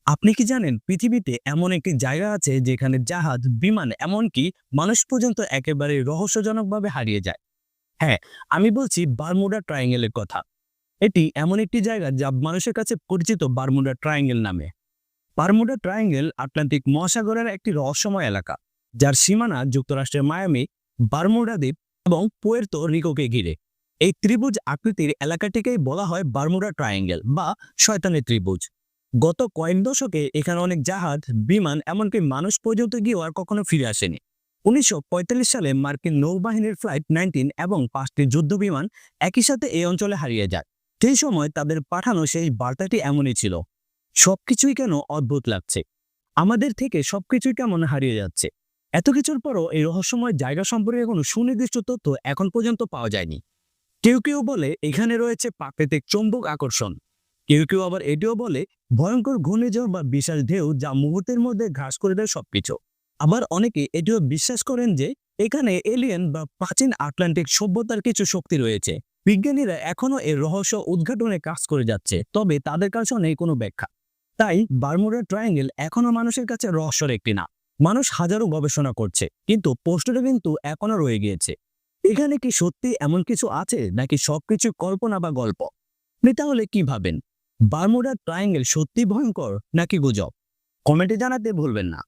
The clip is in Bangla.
আপনি কি জানেন পৃথিবীতে এমন একটি জায়গা আছে যেখানে জাহাজ, বিমান এমনকি মানুষ পর্যন্ত একেবারে রহস্যজনকভাবে হারিয়ে যায়? হ্যাঁ, আমি বলছি বারমুডা ট্রায়াঙ্গেলের কথা। এটি এমন একটি জায়গা যা মানুষের কাছে পরিচিত বারমুডা ট্রায়াঙ্গেল নামে। বারমুডা ট্রায়াঙ্গেল আটলান্টিক মহাসাগরের একটি রহস্যময় এলাকা, যার সীমানা যুক্তরাষ্ট্রের মায়ামি, বারমুডা দ্বীপ এবং পুয়ের্তো রিকোকে ঘিরে। এই ত্রিভুজ আকৃতির এলাকাটিকেই বলা হয় বারমুডা ট্রায়াঙ্গেল বা শয়তানের ত্রিভুজ। গত কয়েক দশকে এখানে অনেক জাহাজ, বিমান এমনকি মানুষ পর্যন্ত গিয়েও আর কখনো ফিরে আসেনি। ১৯৪৫ সালে মার্কিন নৌবাহিনীর ফ্লাইট ১৯ এবং ৫টি যুদ্ধ বিমান একই সাথে এই অঞ্চলে হারিয়ে যায়। সেই সময় তাদের পাঠানো সেই বার্তাটি এমনই ছিল: সবকিছুই কেন অদ্ভুত লাগছে, আমাদের থেকে সবকিছুই কেমন হারিয়ে যাচ্ছে। এত কিছুর পরও এই রহস্যময় জায়গা সম্পর্কে কোনো সুনির্দিষ্ট তথ্য এখন পর্যন্ত পাওয়া যায়নি। কেউ কেউ বলে এখানে রয়েছে প্রাকৃতিক চৌম্বক আকর্ষণ, কেউ কেউ আবার এটিও বলে ভয়ঙ্কর ঘূর্ণিঝড় বা বিশাল ঢেউ যা মুহূর্তের মধ্যে ঘাস করে দেয় সবকিছু। আবার অনেকে এটিও বিশ্বাস করেন যে এখানে এলিয়েন বা প্রাচীন আটলান্টিক সভ্যতার কিছু শক্তি রয়েছে। বিজ্ঞানীরা এখনো এর রহস্য উদ্ঘাটনে কাজ করে যাচ্ছে, তবে তাদের কাছে নেই কোনো ব্যাখ্যা। তাই বারমুডা ট্রায়াঙ্গেল এখনো মানুষের কাছে রহস্যের একটি নাম। মানুষ হাজারো গবেষণা করছে, কিন্তু প্রশ্নটা কিন্তু এখনো রয়ে গিয়েছে: এখানে কি সত্যি এমন কিছু আছে, নাকি সবকিছু কল্পনা বা গল্প? আপনি তাহলে কি ভাবেন? বারমুডা ট্রায়াঙ্গেল সত্যি ভয়ঙ্কর নাকি গুজব? কমেন্টে জানাতে ভুলবেন না।